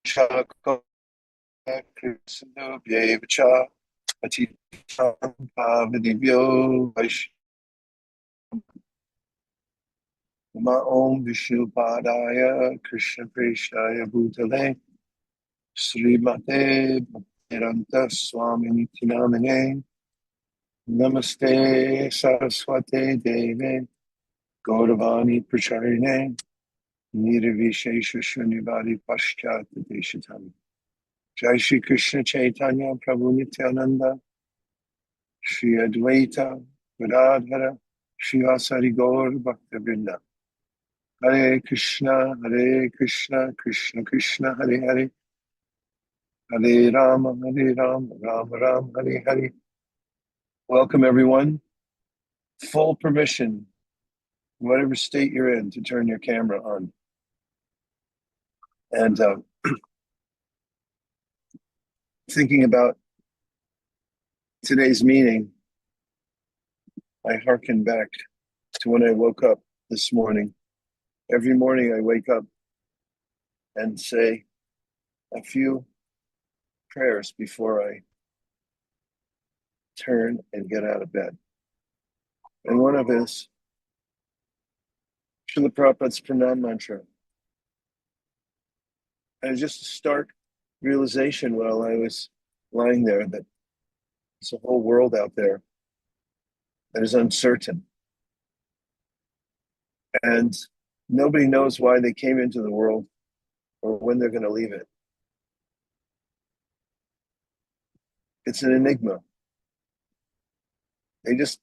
Chakra Krishna Bhyevacha Atitam Pavadivyo Vaisesika Om Vishnu Padaya Krishna Preshaya Bhutale Srimate Bhaktiranta Swami Nitinamine Namaste Saraswate Deve Gauravani Pracharine Nirvishesha Shunyavadi Paschat Deshatami Jai Shri Krishna Chaitanya Prabhu Nityananda Shri Advaita Gadadhara Shri Vasari Gaur Bhaktivinoda Hare Krishna Krishna Krishna Hare Hare Hare Rama Rama Rama Hare Hare. Welcome everyone. Full permission, whatever state you're in, to turn your camera on. And thinking about today's meeting, I hearken back to when I woke up this morning. Every morning I wake up and say a few prayers before I turn and get out of bed. And one of it is Śrīla Prabhupāda's Pranam mantra. And just a stark realization while I was lying there that there's a whole world out there that is uncertain. And nobody knows why they came into the world or when they're going to leave it. It's an enigma. They just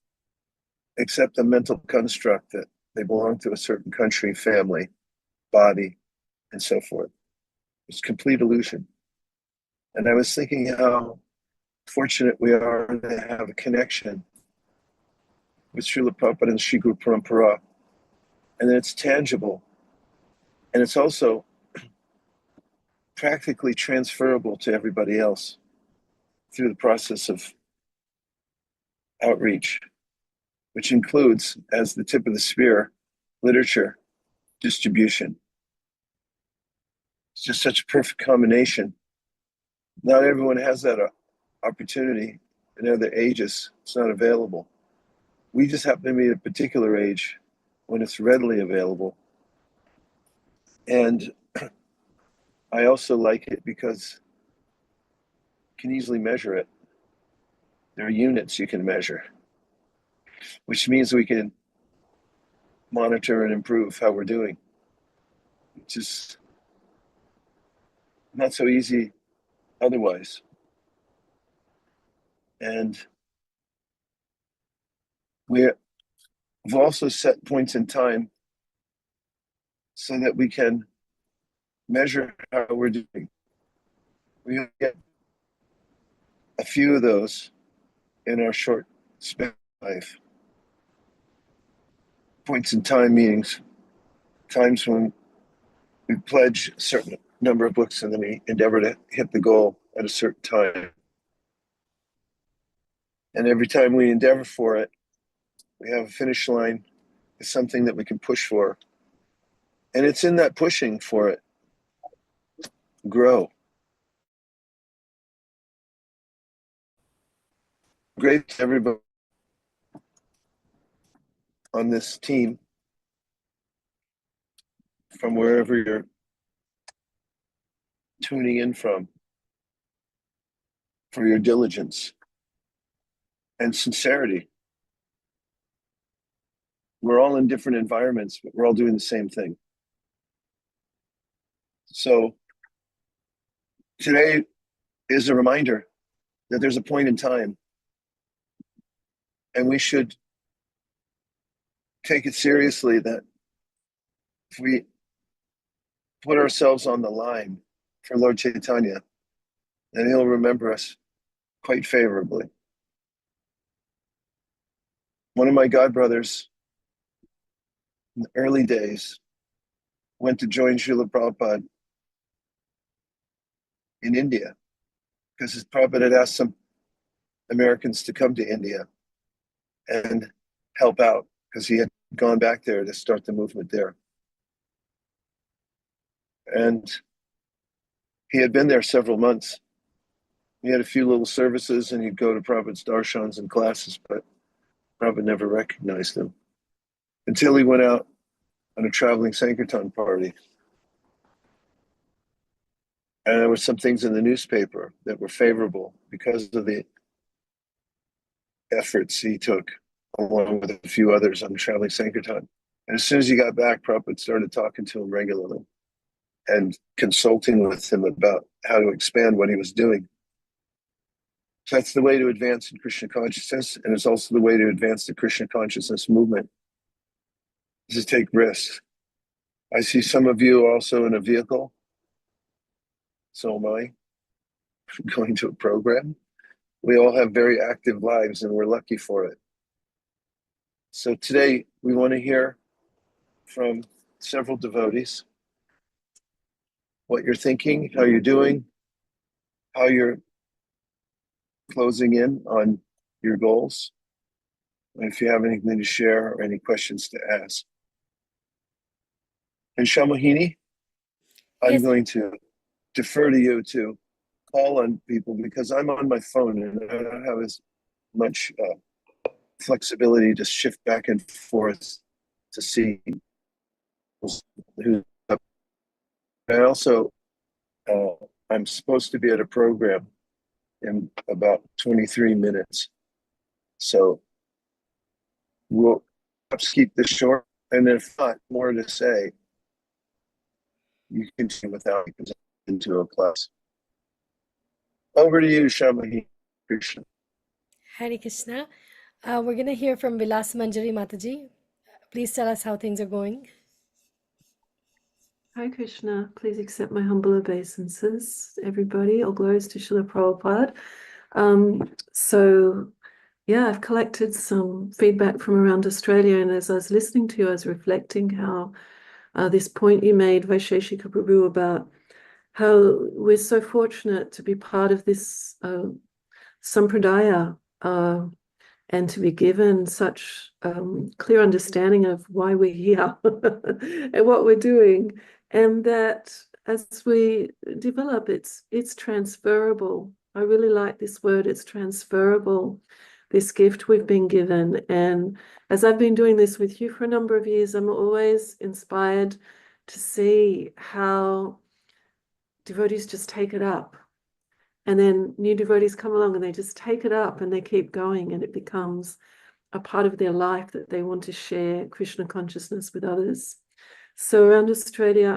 accept a mental construct that they belong to a certain country, family, body, and so forth. It's complete illusion. And I was thinking how fortunate we are to have a connection with Śrīla Prabhupāda and Sri Guru Parampara, and that it's tangible, and it's also practically transferable to everybody else through the process of outreach, which includes, as the tip of the spear, literature distribution. It's just such a perfect combination. Not everyone has that opportunity. In other ages, it's not available. We just happen to be at a particular age when it's readily available. And I also like it because you can easily measure it. There are units you can measure, which means we can monitor and improve how we're doing, which is not so easy otherwise. And we've also set points in time so that we can measure how we're doing. We get a few of those in our short span of life. Points in time meetings, times when we pledge a certain number of books and then we endeavor to hit the goal at a certain time. And every time we endeavor for it, we have a finish line. It's something that we can push for. And it's in that pushing for it, grow. Great to everybody on this team from wherever you're tuning in from, for your diligence and sincerity. We're all in different environments, but we're all doing the same thing. So today is a reminder that there's a point in time and we should take it seriously that if we put ourselves on the line for Lord Caitanya, then he'll remember us quite favorably. One of my godbrothers in the early days went to join Śrīla Prabhupāda in India because his Prabhupada had asked some Americans to come to India and help out because he had gone back there to start the movement there. And he had been there several months. He had a few little services and he'd go to Prabhupada's darshanas and classes, but Prabhupada never recognized him until he went out on a traveling sankirtan party. And there were some things in the newspaper that were favorable because of the efforts he took, along with a few others on traveling sankirtan. And as soon as he got back, Prabhupada started talking to him regularly and consulting with him about how to expand what he was doing. So that's the way to advance in Krishna consciousness, and it's also the way to advance the Kṛṣṇa Consciousness Movement, is to take risks. I see some of you also in a vehicle. So am I, going to a program. We all have very active lives and we're lucky for it. So today we want to hear from several devotees what you're thinking, how you're doing, how you're closing in on your goals, and if you have anything to share or any questions to ask. And Shamahini, I'm going to defer to you to call on people because I'm on my phone and I don't have as much flexibility to shift back and forth to see who's up. And also, I'm supposed to be at a program in about 23 minutes. So we'll perhaps keep this short, and if not more to say, you can continue without into a class. Over to you, Shamahini. Krishna. Hare Krishna. We're going to hear from Vilas Manjari Mataji. Please tell us how things are going. Hi Krishna, please accept my humble obeisances, everybody. All glories to Śrīla Prabhupāda. I've collected some feedback from around Australia, and as I was listening to you, I was reflecting how this point you made, Vaisesika Prabhu, about how we're so fortunate to be part of this sampradaya and to be given such clear understanding of why we're here and what we're doing. And that as we develop, it's transferable. I really like this word, it's transferable, this gift we've been given. And as I've been doing this with you for a number of years, I'm always inspired to see how devotees just take it up. And then new devotees come along and they just take it up and they keep going, and it becomes a part of their life that they want to share Krishna consciousness with others. So around Australia,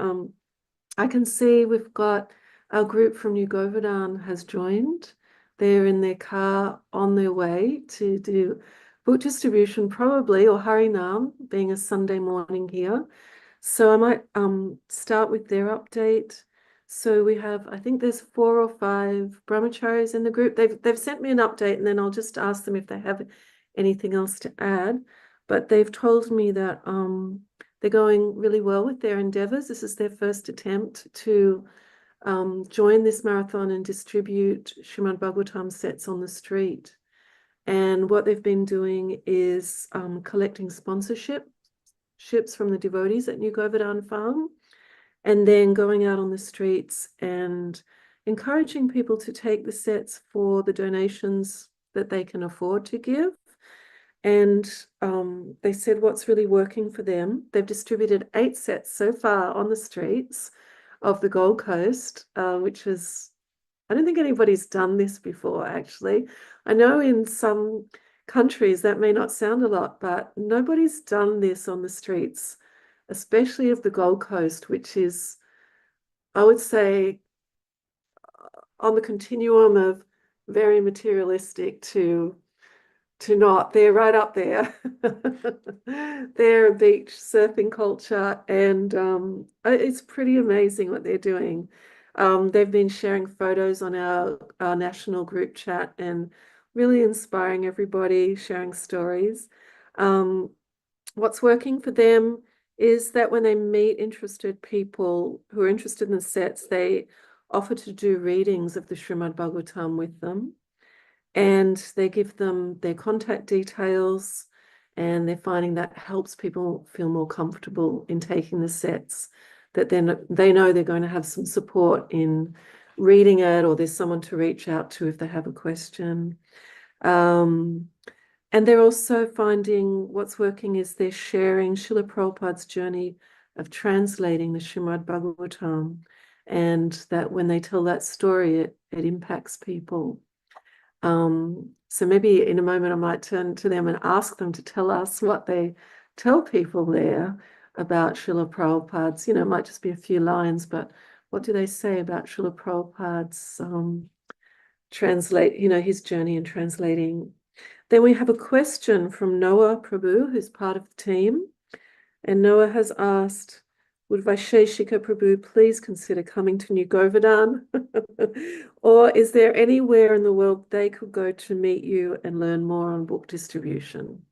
I can see we've got our group from New Govardhan has joined. They're in their car on their way to do book distribution probably, or Harinam, being a Sunday morning here. So I might start with their update. So we have, I think there's 4 or 5 brahmacharis in the group. They've sent me an update, and then I'll just ask them if they have anything else to add. But they've told me that they're going really well with their endeavors. This is their first attempt to join this marathon and distribute Srimad Bhagavatam sets on the street. And what they've been doing is collecting sponsorships from the devotees at New Govardhan Farm, and then going out on the streets and encouraging people to take the sets for the donations that they can afford to give. And they said what's really working for them, they've distributed 8 sets so far on the streets of the Gold Coast, which is, I don't think anybody's done this before, actually. I know in some countries that may not sound a lot, but nobody's done this on the streets, especially of the Gold Coast, which is, I would say, on the continuum of very materialistic to not. They're right up there. They're a beach surfing culture, and it's pretty amazing what they're doing. They've been sharing photos on our national group chat and really inspiring everybody, sharing stories. What's working for them is that when they meet interested people who are interested in the sets, they offer to do readings of the Srimad Bhagavatam with them. And they give them their contact details, and they're finding that helps people feel more comfortable in taking the sets, that then they know they're going to have some support in reading it, or there's someone to reach out to if they have a question. And they're also finding what's working is they're sharing Śrīla Prabhupāda's journey of translating the Srimad Bhagavatam, and that when they tell that story, it impacts people. So maybe in a moment I might turn to them and ask them to tell us what they tell people there about Śrīla Prabhupāda's, it might just be a few lines, but what do they say about Śrīla Prabhupāda's his journey in translating? Then we have a question from Noah Prabhu, who's part of the team. And Noah has asked, would Vaisesika Prabhu please consider coming to New Govardhan? Or is there anywhere in the world they could go to meet you and learn more on book distribution?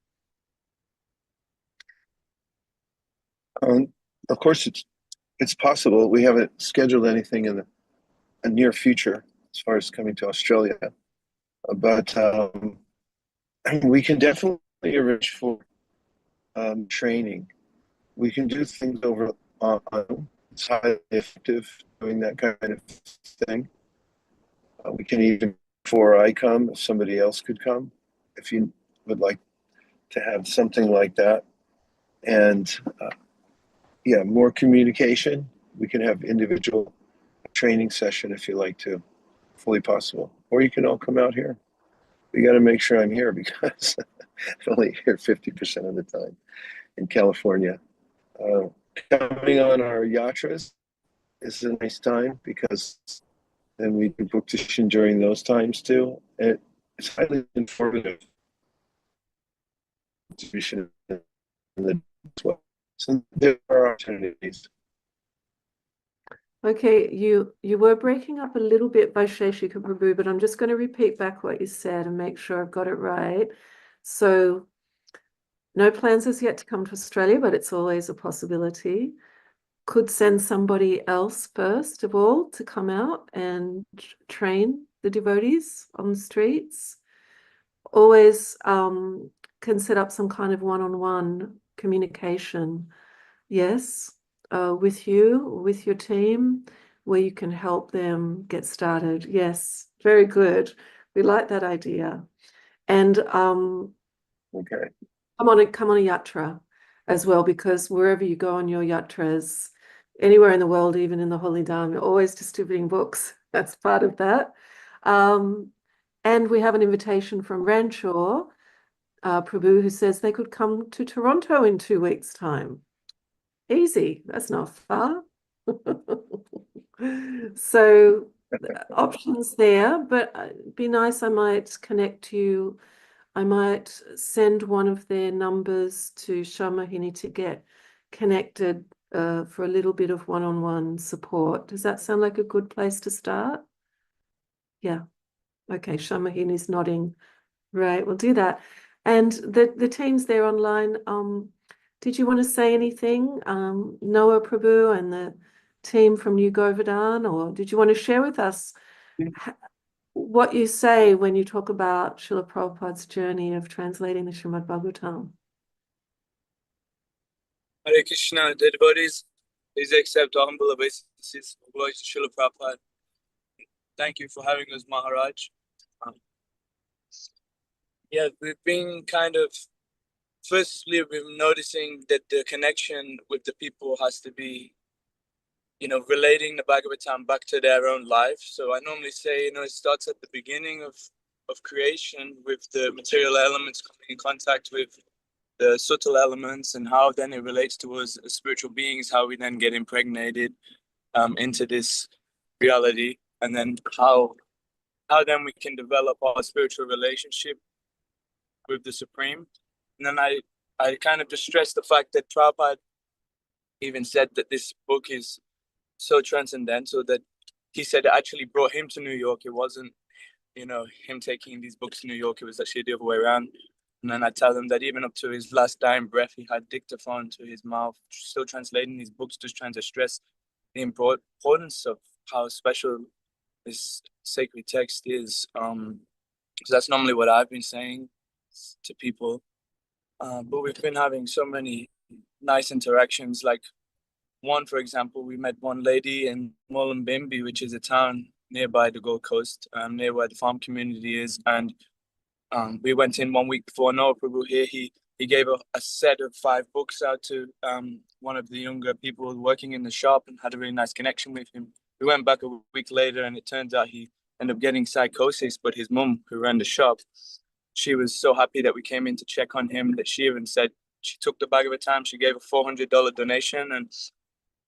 Of course, it's possible. We haven't scheduled anything in the near future as far as coming to Australia, but we can definitely arrange for training. We can do things over on. It's highly effective doing that kind of thing. We can even, before I come, if somebody else could come, if you would like to have something like that. And yeah, more communication. We can have individual training session if you like to, fully possible. Or you can all come out here. We got to make sure I'm here because I'm only here 50% of the time in California. Coming on our yatras is a nice time because then we do book distribution during those times too. And it's highly informative distribution in the well. So there are opportunities. Okay, you were breaking up a little bit by Vaisesika Prabhu, but I'm just going to repeat back what you said and make sure I've got it right. So no plans as yet to come to Australia, but it's always a possibility. Could send somebody else first of all to come out and train the devotees on the streets. Always can set up some kind of one-on-one communication, yes, with you, with your team, where you can help them get started. Yes, very good. We like that idea. And Okay. come on a yatra as well, because wherever you go on your yatras, anywhere in the world, even in the Holy Dham, you're always distributing books. That's part of that. And we have an invitation from Ranchor Prabhu, who says they could come to Toronto in 2 weeks' time. Easy, that's not far. So options there, but it'd be nice, I might connect you. I might send one of their numbers to Shamahini to get connected for a little bit of one-on-one support. Does that sound like a good place to start? Yeah. Okay, Shamahini's nodding. Right, we'll do that. And the teams there online, did you want to say anything, Noah Prabhu and the team from New Govardhan, or did you want to share with us what you say when you talk about Śrīla Prabhupāda's journey of translating the Srimad Bhagavatam? Hare Krishna, dear devotees, please accept our humble obeisances. Glory to Śrīla Prabhupāda. Thank you for having us, Maharaj. Yeah, we've been firstly, we've been noticing that the connection with the people has to be, relating the Bhagavatam back to their own life. So I normally say, it starts at the beginning of creation with the material elements coming in contact with the subtle elements, and how then it relates to us as spiritual beings, how we then get impregnated into this reality, and then how then we can develop our spiritual relationship with the Supreme. And then I kind of just stress the fact that Prabhupada even said that this book is so transcendental that he said it actually brought him to New York. It wasn't, him taking these books to New York. It was actually the other way around. And then I tell him that even up to his last dying breath, he had dictaphone to his mouth, still translating these books, just trying to stress the importance of how special this sacred text is. So that's normally what I've been saying to people. But we've been having so many nice interactions. Like one, for example, we met one lady in Mullumbimby, which is a town nearby the Gold Coast, near where the farm community is. And we went in 1 week before Noah Prabhu here. He gave a set of 5 books out to one of the younger people working in the shop and had a really nice connection with him. We went back a week later and it turns out he ended up getting psychosis, but his mum, who ran the shop, she was so happy that we came in to check on him that she even said she took the Bhagavatam, she gave a $400 donation,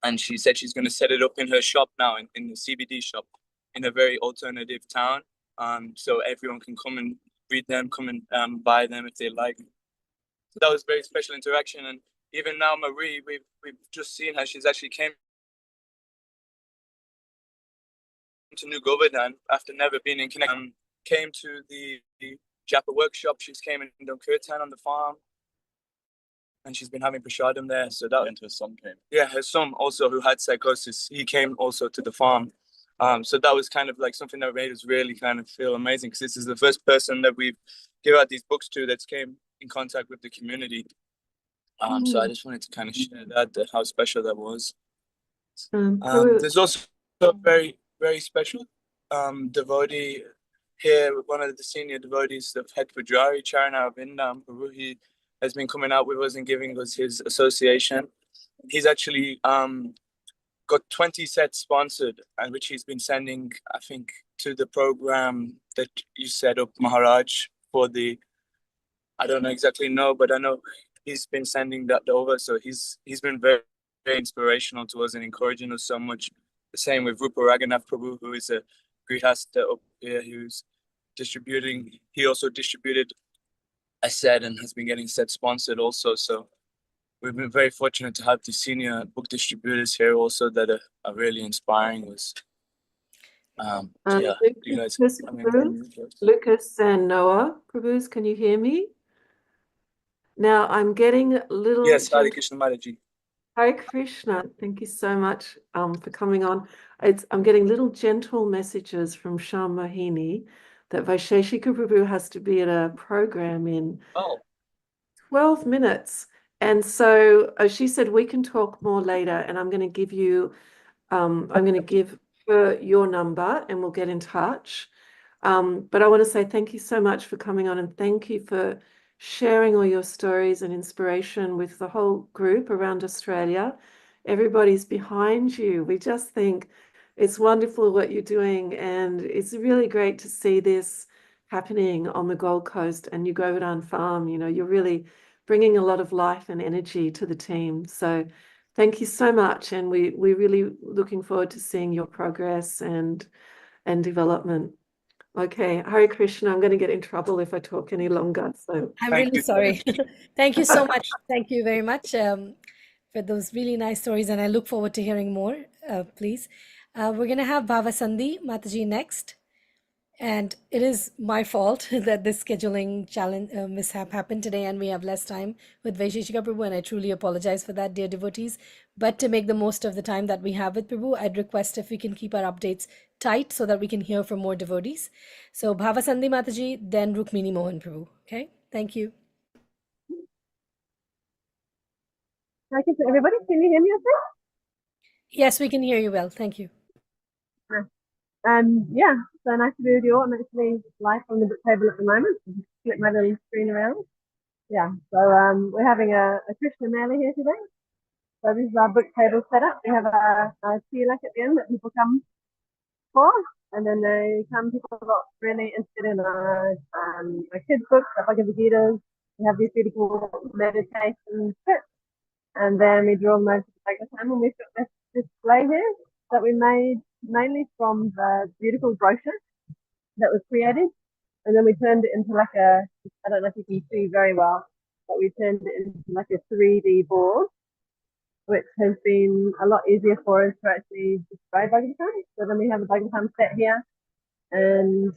and she said she's going to set it up in her shop now, in the CBD shop, in a very alternative town. So everyone can come and read them, come and buy them if they like. So that was a very special interaction. And even now, Marie, we've just seen her. She's actually came to New Govardhan after never being in Connect. Came to the Japa workshop. She's came and done kirtan on the farm. And she's been having prasadam there. So that, and her son came. Yeah, her son also, who had psychosis, he came also to the farm. So that was kind of like something that made us really kind of feel amazing, because this is the first person that we've given out these books to that's came in contact with the community. So I just wanted to kind of share that how special that was. There's also a very, very special devotee here, one of the senior devotees of Head Pujari, Charana Vindam Prabhu. He has been coming out with us and giving us his association. He's actually got 20 sets sponsored, and which he's been sending, I think, to the program that you set up, Maharaj, for the, I don't know exactly know, but I know he's been sending that over. So he's been very, very inspirational to us and encouraging us so much. The same with Rupa Raghunath Prabhu, who is a Grihasta up here, who's distributing. He also distributed a set and has been getting set sponsored also. So we've been very fortunate to have the senior book distributors here also that are really inspiring us. Yeah, you guys. Lucas and Noah Prabhus, can you hear me? Now I'm getting little. Yes, Hare Krishna Mataji. Hare Krishna, thank you so much for coming on. I'm getting little gentle messages from Sham Mohini that Vaisesika Prabhu has to be at a program in 12 minutes. And so she said we can talk more later, and I'm going to give you, I'm going to give her your number and we'll get in touch. But I want to say thank you so much for coming on, and thank you for sharing all your stories and inspiration with the whole group around Australia. Everybody's behind you. We just think it's wonderful what you're doing, and it's really great to see this happening on the Gold Coast and New Govardhan Farm. You know, you're really bringing a lot of life and energy to the team. So thank you so much, and we're really looking forward to seeing your progress and development. Okay, Hare Krishna, I'm going to get in trouble if I talk any longer. So I'm really sorry. Thank you so much. Thank you very much for those really nice stories, and I look forward to hearing more, please. We're going to have Bhavasandhi Mataji next. And it is my fault that this scheduling challenge mishap happened today and we have less time with Vaisesika Prabhu, and I truly apologize for that, dear devotees. But to make the most of the time that we have with Prabhu, I'd request if we can keep our updates tight so that we can hear from more devotees. So Bhavasandhi Mataji, then Rukmini Mohan Prabhu. Okay, thank you. Thank you to everybody. Can you hear me okay? Yes, we can hear you well. Thank you. Yeah, so nice to be with you all. I'm actually live from the book table at the moment. Flip my little screen around. Yeah, so we're having a Krishna Mela here today. So this is our book table setup. We have a tilak at the end that people come for, and then people got really interested in our kids' books, the Bhagavad Gita's. We have these beautiful meditation scripts, and then we draw them over to the Bhagavatam, and we've got this display here that we made mainly from the beautiful brochure that was created, and then we turned it into like I don't know if you can see very well, but we turned it into like a 3D board, which has been a lot easier for us to actually display Bhagavatam. So then we have a Bhagavatam set here, and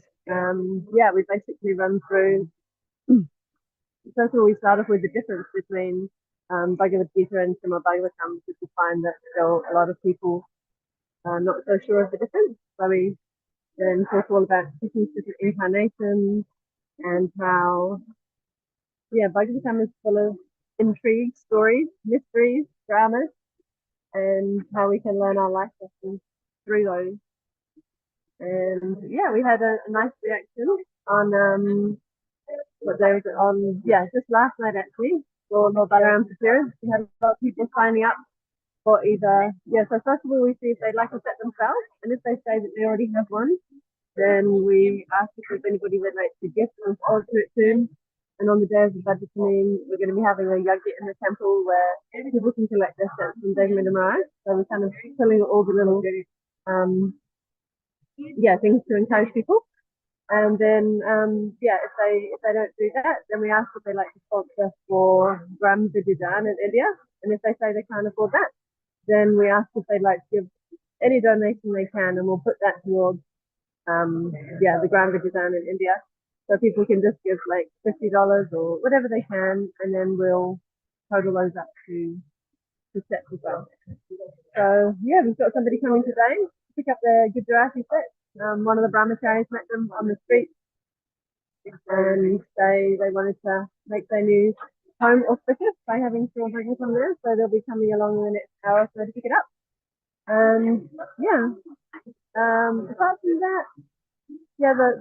yeah, we basically run through. First of all, we start off with the difference between Bhagavad Gita and Srimad Bhagavatam, because we find that still a lot of people not so sure of the difference. So we then talk all about Krishna's different incarnations and how, yeah, Bhagavatam is full of intrigue, stories, mysteries, dramas, and how we can learn our life lessons through those. And yeah, we had a nice reaction on what day was it? On just last night actually for Lord Balaram's appearance. We had a lot of people signing up for either so first of all we see if they'd like to set themselves, and if they say that they already have one, then we ask if there's anybody that likes to gift or alternate tomb. And on the day of the Bhagavatam, we're going to be having a yajna in the temple where people can collect their sets from Devamita Maharaj. So we're kind of filling all the little things to encourage people. And then if they don't do that, then we ask if they like to sponsor for Gram Vijayan in India. And if they say they can't afford that, then we ask if they'd like to give any donation they can, and we'll put that towards the Gram Vijayan in India. So people can just give like $50 or whatever they can, and then we'll total those up to sets as well. So we've got somebody coming today to pick up the Gujarati set. One of the brahmacharis met them on the street, and they wanted to make their new home auspicious by having Śrīla Prabhupāda there. So they'll be coming along in the next hour or so to pick it up. Apart from that,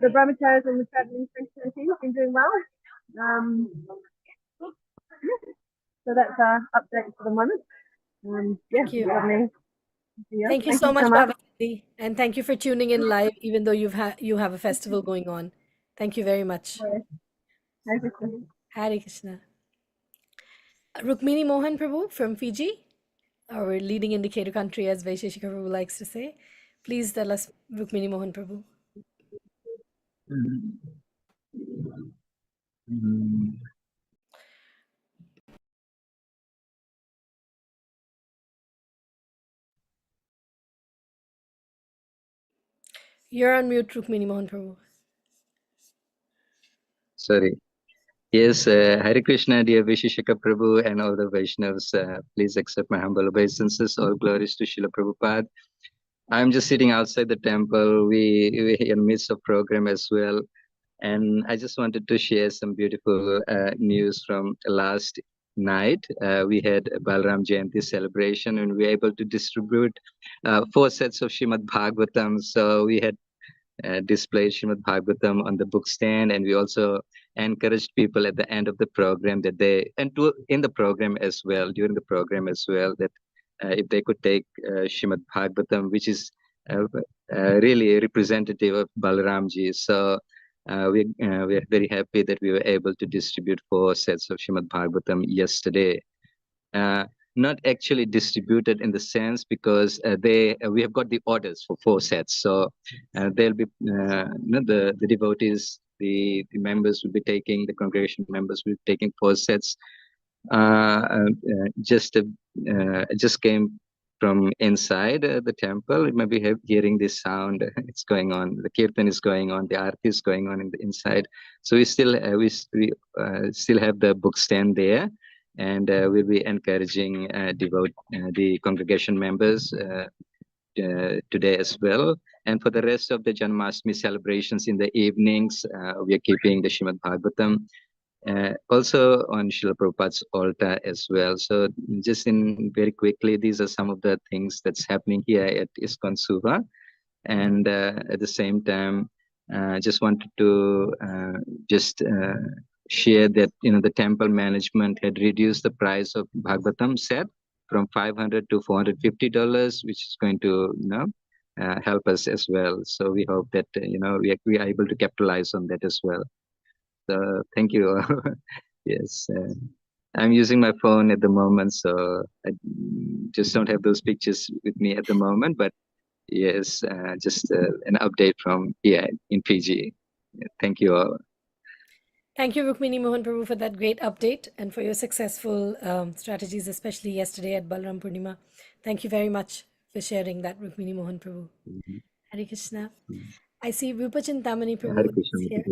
the brahmacharis and the traveling Kṛṣṇa team have been doing well. So that's our update for the moment. Thank you. Thank you so much, Bhava Sandhi, and thank you for tuning in live, even though you have a festival going on. Thank you very much. Hare Krishna. Hare Krishna. Rukmini Mohan Prabhu from Fiji, our leading indicator country, as Vaisesika Prabhu likes to say. Please tell us, Rukmini Mohan Prabhu. You're on mute, Rukmini Mohan Prabhu. Sorry. Yes, Hare Krishna, dear Vaisesika Prabhu and all the Vaishnavas. Please accept my humble obeisances. All glories to Śrīla Prabhupāda. I'm just sitting outside the temple. We're in the midst of program as well. And I just wanted to share some beautiful news from last night. We had a Balaram Jayanti celebration, and we were able to distribute 4 sets of Srimad Bhagvatam. So we had displayed Srimad Bhagvatam on the book stand, and we also encouraged people at the end of the program that in the program as well, during the program as well, that if they could take Srimad Bhagvatam, which is really representative of Balaramji. So we are very happy that we were able to distribute 4 sets of Srimad Bhagvatam yesterday. Not actually distributed in the sense because we have got the orders for 4 sets. So they'll be the devotees, the members will be taking, the congregation members will be taking 4 sets. Just came from inside the temple. You may be hearing this sound. It's going on. The kirtan is going on. The arati is going on in the inside. So we still have the book stand there, and we'll be encouraging the congregation members today as well. And for the rest of the Janmashtami celebrations in the evenings, we are keeping the Srimad Bhagavatam also on Śrīla Prabhupāda's altar as well. So just very quickly, these are some of the things that's happening here at ISKCON Suva. And at the same time, just wanted to share that the temple management had reduced the price of Bhagavatam set from $500 to $450, which is going to help us as well. So we hope that we are able to capitalize on that as well. So thank you. Yes, I'm using my phone at the moment, so I just don't have those pictures with me at the moment. But yes, just an update from here in Fiji. Thank you all. Thank you, Rukmini Mohan Prabhu, for that great update and for your successful strategies, especially yesterday at Balaram Purnima. Thank you very much for sharing that, Rukmini Mohan Prabhu. Hare Krishna. I see Rupa Chintamani Prabhu is here.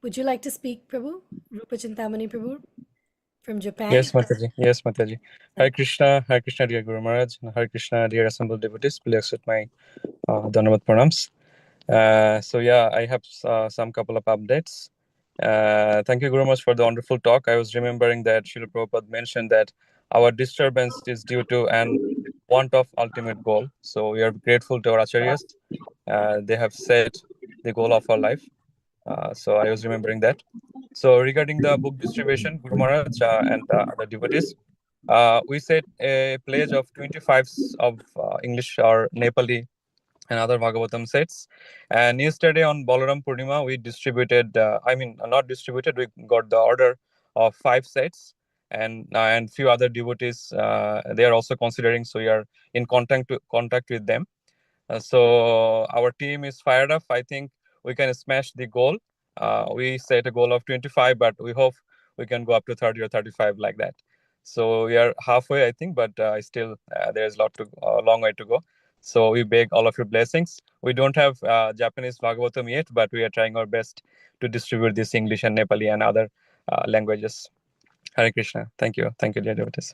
Would you like to speak, Prabhu? Rupa Chintamani Prabhu from Japan? Yes, Mataji. Yes, Mataji. Hare Krishna, dear Guru Maharaj, and Hare Krishna, dear assembled devotees. Please accept my Dhanavad Pranams. So yeah, I have some couple of updates. Thank you, Guru Maharaj, for the wonderful talk. I was remembering that Śrīla Prabhupāda mentioned that our disturbance is due to an want of ultimate goal. So we are grateful to our acharyas. They have set the goal of our life. So I was remembering that. So regarding the book distribution, Guru Maharaj and other devotees, we set a pledge of 25 of English or Nepali and other Bhagavatam sets. And yesterday on Balaram Purnima, we distributed, not distributed, we got the order of 5 sets. And few other devotees, they are also considering, so we are in contact with them. So our team is fired up. I think we can smash the goal. We set a goal of 25, but we hope we can go up to 30 or 35 like that. So we are halfway, I think, but still there's a long way to go. So we beg all of your blessings. We don't have Japanese Bhagavatam yet, but we are trying our best to distribute this English and Nepali and other languages. Hare Krishna. Thank you. Thank you, dear devotees.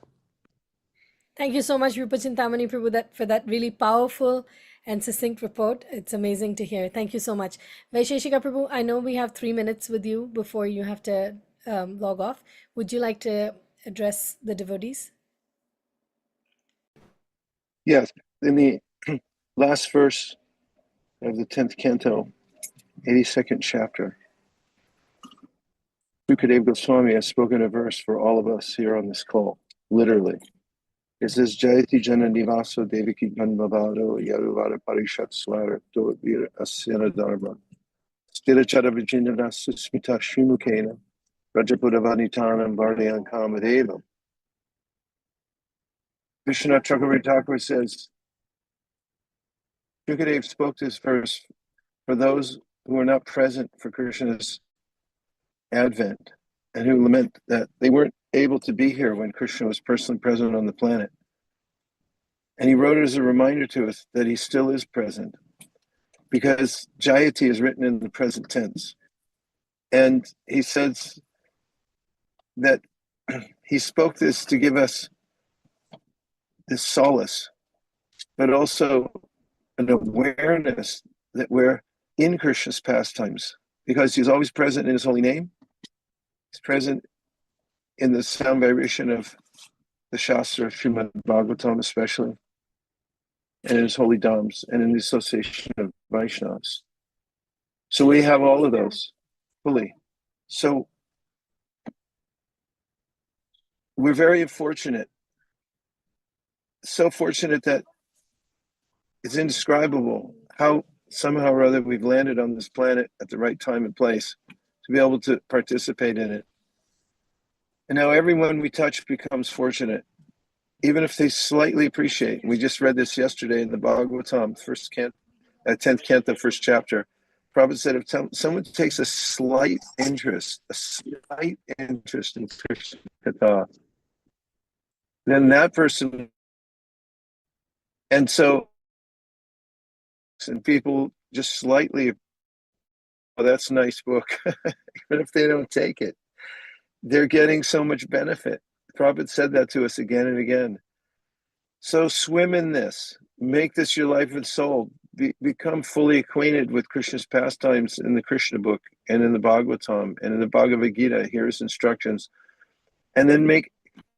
Thank you so much, Rupa Chintamani Prabhu, for that really powerful and succinct report. It's amazing to hear. Thank you so much. Vaisesika Prabhu, I know we have 3 minutes with you before you have to log off. Would you like to address the devotees? Yes, in the last verse of the 10th canto, 82nd chapter, Śrīla Goswami has spoken a verse for all of us here on this call, literally. It says, Jayati Jana Nivaso Devaki Ganbhavado Yaruvara Parishat Swarato Vira Asyana Dharma Sthirachara Vijinana Susmita Shrimukena Rajapudavanitanam Vardhayan Kamadevam. Krishna Chakravarti Thakur says, Shukadeva spoke this verse for those who are not present for Krishna's advent and who lament that they weren't able to be here when Krishna was personally present on the planet. And he wrote it as a reminder to us that he still is present, because Jayati is written in the present tense. And he says that he spoke this to give us this solace, but also an awareness that we're in Krishna's pastimes, because he's always present in his holy name. He's present in the sound vibration of the Shastra, Srimad Bhagavatam especially, and in his holy dhams, and in the association of Vaishnavas. So we have all of those fully. So we're very fortunate, so fortunate that it's indescribable how somehow or other we've landed on this planet at the right time and place to be able to participate in it. And now everyone we touch becomes fortunate, even if they slightly appreciate. We just read this yesterday in the Bhagavatam, 10th canto, first chapter. Prabhupada said, if someone takes a slight interest in Krishna Katha, then that person, and people just slightly, oh, that's a nice book, even if they don't take it, they're getting so much benefit. Prabhupada said that to us again and again. So swim in this, make this your life and soul, become fully acquainted with Krishna's pastimes in the Krishna book and in the Bhagavatam and in the Bhagavad Gita. Here's instructions. And then make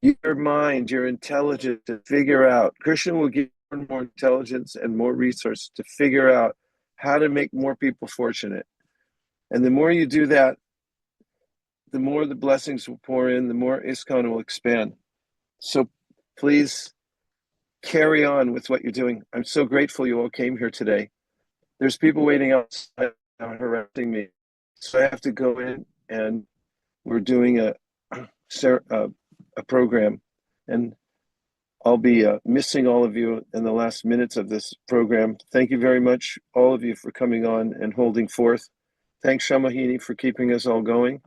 your mind, your intelligence to figure out. Krishna will give you more intelligence and more resources to figure out how to make more people fortunate. And the more you do that, the more the blessings will pour in, the more ISKCON will expand. So please carry on with what you're doing. I'm so grateful you all came here today. There's people waiting outside harassing me, so I have to go in, and we're doing a program, and I'll be missing all of you in the last minutes of this program. Thank you very much, all of you, for coming on and holding forth. Thanks, Shamahini, for keeping us all going.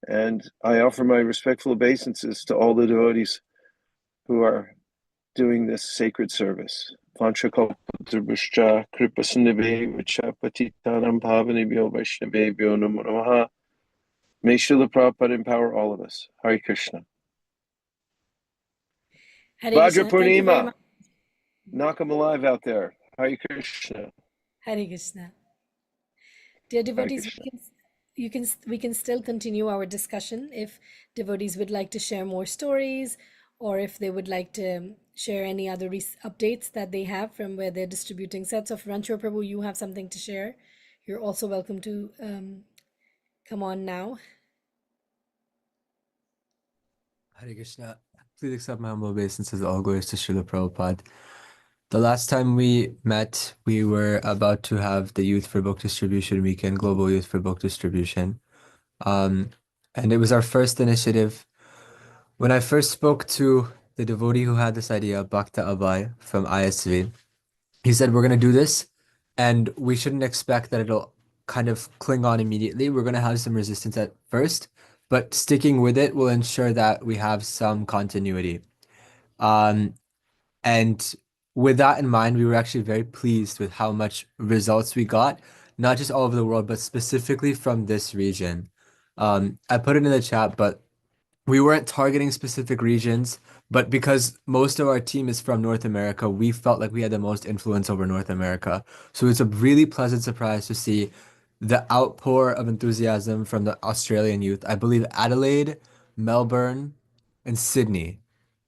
And I offer my respectful obeisances to all the devotees who are doing this sacred service. Vanchakalpatarvascha kripasindhave patitanam pavanebhyo vaishnavebhyo namo namaha. May Śrīla Prabhupāda empower all of us. Hare Krishna. Hare Vajra Krishna. Thank you very Purnima. much. Knock 'em alive out there. Hare Krishna. Hare Krishna. Dear devotees, we can still continue our discussion if devotees would like to share more stories or if they would like to share any other updates that they have from where they're distributing sets of Rancho Prabhu, you have something to share, you're also welcome to come on now. Hare Krishna. Please accept my humble obeisances. All glories to Śrīla Prabhupāda. The last time we met, we were about to have the Youth for Book Distribution Weekend, Global Youth for Book Distribution. And it was our first initiative. When I first spoke to the devotee who had this idea, Bhakta Abhay from ISV, he said, we're going to do this, and we shouldn't expect that it'll kind of cling on immediately. We're going to have some resistance at first, but sticking with it will ensure that we have some continuity. And with that in mind, we were actually very pleased with how much results we got, not just all over the world, but specifically from this region. I put it in the chat, but we weren't targeting specific regions, but because most of our team is from North America, we felt like we had the most influence over North America. So it's a really pleasant surprise to see the outpour of enthusiasm from the Australian youth. I believe Adelaide, Melbourne, and Sydney.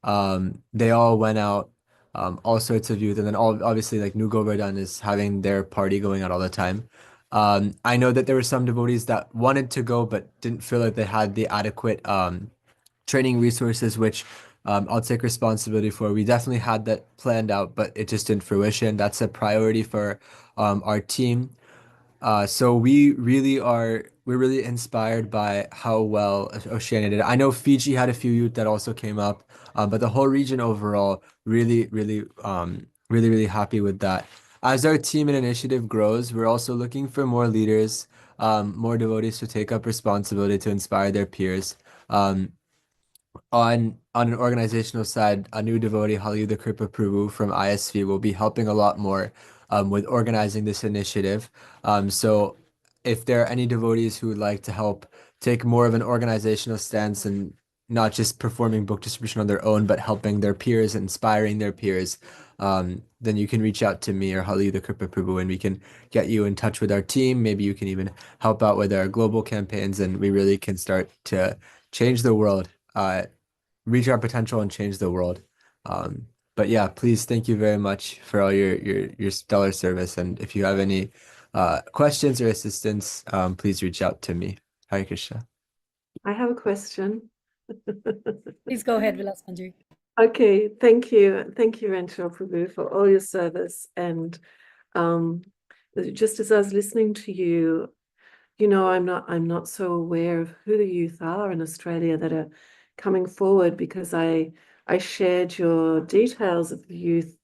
They all went out, all sorts of youth, and then obviously like New Govardhan is having their party going out all the time. I know that there were some devotees that wanted to go but didn't feel like they had the adequate training resources, which I'll take responsibility for. We definitely had that planned out, but it just didn't fruition. That's a priority for our team. So we're really inspired by how well Oceania did. I know Fiji had a few youth that also came up, but the whole region overall really happy with that. As our team and initiative grows, we're also looking for more leaders, more devotees to take up responsibility to inspire their peers. On an organizational side, a new devotee, Śrīla Prabhupāda from ISV, will be helping a lot more with organizing this initiative. So if there are any devotees who would like to help take more of an organizational stance and not just performing book distribution on their own, but helping their peers, inspiring their peers, then you can reach out to me or Śrīla Prabhupāda and we can get you in touch with our team. Maybe you can even help out with our global campaigns, and we really can start to change the world. Reach our potential and change the world. But yeah, please, thank you very much for all your stellar service. And if you have any questions or assistance, please reach out to me. Hare Krishna. I have a question. Please go ahead, Vilas Manjari. Okay, thank you. Thank you, Rancho Prabhu, for all your service. And just as I was listening to you, you know, I'm not so aware of who the youth are in Australia that are coming forward, because I shared your details of the youth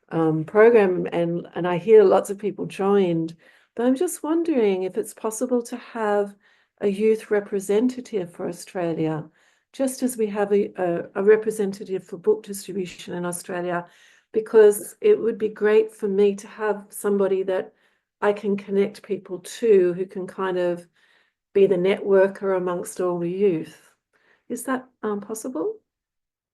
program, and I hear lots of people joined, but I'm just wondering if it's possible to have a youth representative for Australia, just as we have a representative for book distribution in Australia, because it would be great for me to have somebody that I can connect people to, who can kind of be the networker amongst all the youth. Is that possible?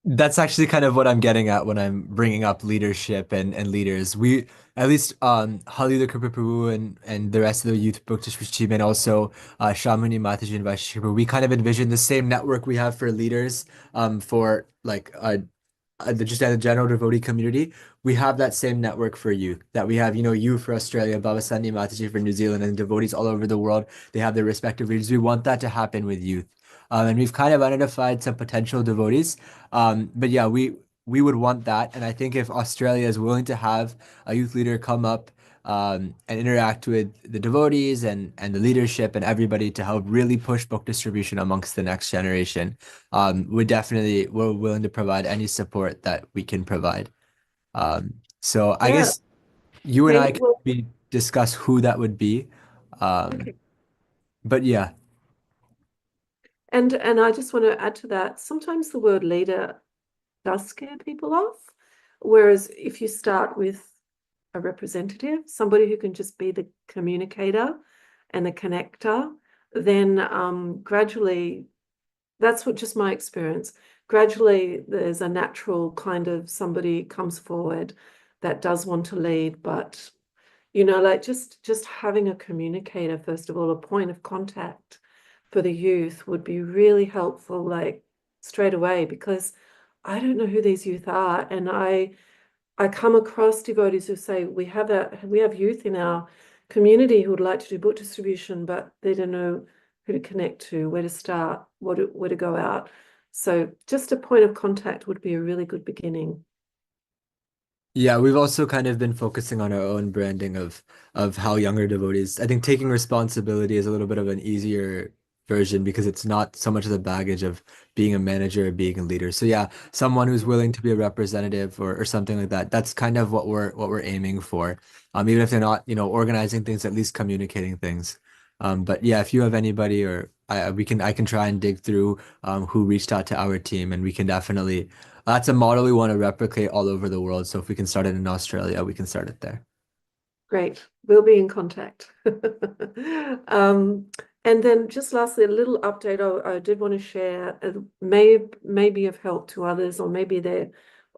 That's actually kind of what I'm getting at when I'm bringing up leadership and leaders. We, at least Śrīla Prabhupāda and the rest of the youth book distribution team, and also Shamini Mataji and Vaisesika Dasa, we kind of envision the same network we have for leaders for like just at a general devotee community. We have that same network for youth, that we have, you know, you for Australia, Bhavasani Mataji for New Zealand, and devotees all over the world. They have their respective leaders. We want that to happen with youth. And we've kind of identified some potential devotees. But yeah, we would want that. And I think if Australia is willing to have a youth leader come up and interact with the devotees and the leadership and everybody to help really push book distribution amongst the next generation, we're willing to provide any support that we can provide. So I guess you and I could discuss who that would be. Okay. But yeah. And I just want to add to that, sometimes the word leader does scare people off. Whereas if you start with a representative, somebody who can just be the communicator and the connector, then gradually, that's what just my experience, gradually there's a natural kind of somebody comes forward that does want to lead. But, you know, like just having a communicator, first of all, a point of contact for the youth would be really helpful, like straight away, because I don't know who these youth are. And I come across devotees who say, we have youth in our community who would like to do book distribution, but they don't know who to connect to, where to start, where to go out. So just a point of contact would be a really good beginning. Yeah, we've also kind of been focusing on our own branding of how younger devotees. I think taking responsibility is a little bit of an easier version because it's not so much of the baggage of being a manager or being a leader. So yeah, someone who's willing to be a representative or something like that. That's kind of what we're aiming for. Even if they're not, organizing things, at least communicating things. But yeah, if you have anybody or I can try and dig through who reached out to our team, and we can definitely. That's a model we want to replicate all over the world. So if we can start it in Australia, we can start it there. Great. We'll be in contact. And then just lastly, a little update I did want to share. May be of help to others, or maybe they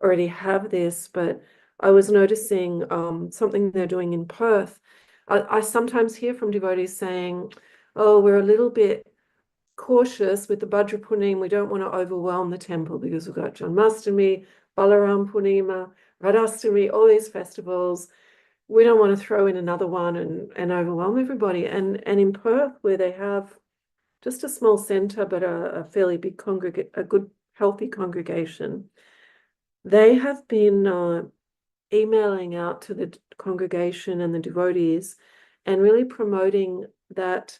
already have this, but I was noticing something they're doing in Perth. I sometimes hear from devotees saying, oh, we're a little bit cautious with the Bhadra Purnima. We don't want to overwhelm the temple because we've got Janmashtami, Balaram Purnima, Radhastami, all these festivals. We don't want to throw in another one and overwhelm everybody. And in Perth, where they have just a small center, but a fairly big a good, healthy congregation, they have been emailing out to the congregation and the devotees and really promoting that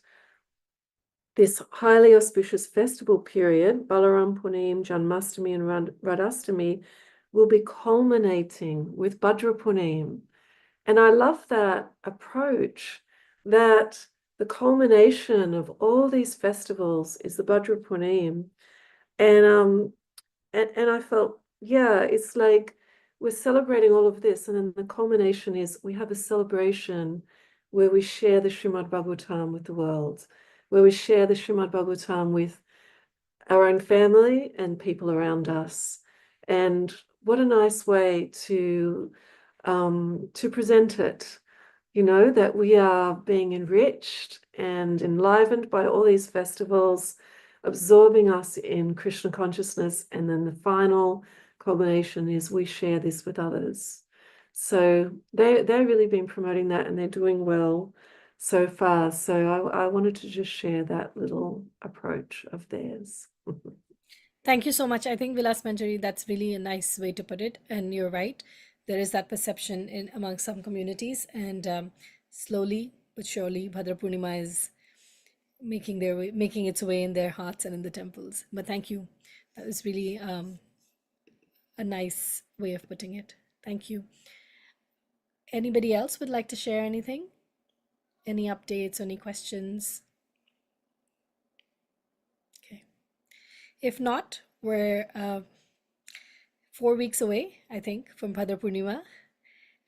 this highly auspicious festival period, Balaram Punim, Janmashtami, and Radhastami, will be culminating with Bhadra Punim. And I love that approach, that the culmination of all these festivals is the Bhadra Punim. And I felt, yeah, it's like we're celebrating all of this, and then the culmination is we have a celebration where we share the Srimad Bhagavatam with the world, where we share the Srimad Bhagavatam with our own family and people around us. And what a nice way to present it, that we are being enriched and enlivened by all these festivals, absorbing us in Krishna consciousness, and then the final culmination is we share this with others. So they've really been promoting that, and they're doing well so far. So I wanted to just share that little approach of theirs. Thank you so much. I think Vilas Manjari, that's really a nice way to put it. And you're right. There is that perception among some communities, and slowly but surely Bhadra Purnima is making its way in their hearts and in the temples. But thank you. That was really a nice way of putting it. Thank you. Anybody else would like to share anything? Any updates, any questions? Okay. If not, we're 4 weeks away, I think, from Bhadra Purnima.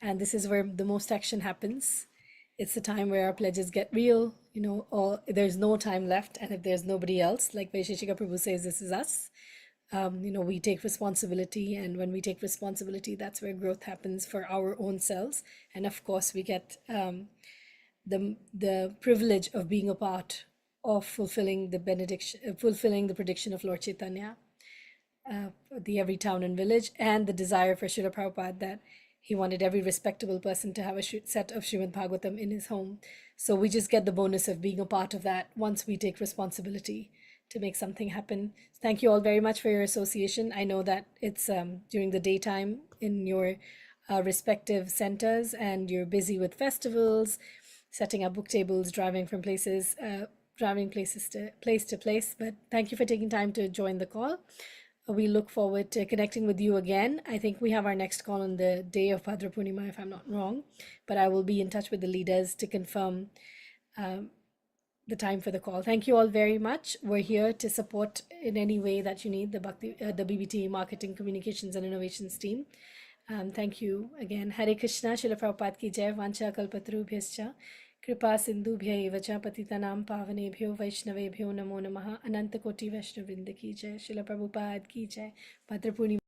And this is where the most action happens. It's the time where our pledges get real, or there's no time left. And if there's nobody else, like Vaisesika Prabhu says, this is us. We take responsibility, and when we take responsibility, that's where growth happens for our own selves. And of course, we get the privilege of being a part of fulfilling the prediction of Lord Caitanya, the every town and village, and the desire for Śrīla Prabhupāda that he wanted every respectable person to have a set of Srimad Bhagavatam in his home. So we just get the bonus of being a part of that once we take responsibility to make something happen. Thank you all very much for your association. I know that it's during the daytime in your respective centers, and you're busy with festivals, setting up book tables, driving place to place. But thank you for taking time to join the call. We look forward to connecting with you again. I think we have our next call on the day of Bhadra Purnima, if I'm not wrong, but I will be in touch with the leaders to confirm the time for the call. Thank you all very much. We're here to support in any way that you need the BBT Marketing, Communications and Innovations team. Thank you again. Hare Krishna, Śrīla Prabhupāda ki jai, Vancha Kalpatarubhyascha, Kripa Sindhubhya eva cha patitanam pavanebhyo Vaishnavebhyo namo namaha, Ananta Koti Vaishnavrinda ki jai, Śrīla Prabhupāda ki jai, Bhadra Purnima.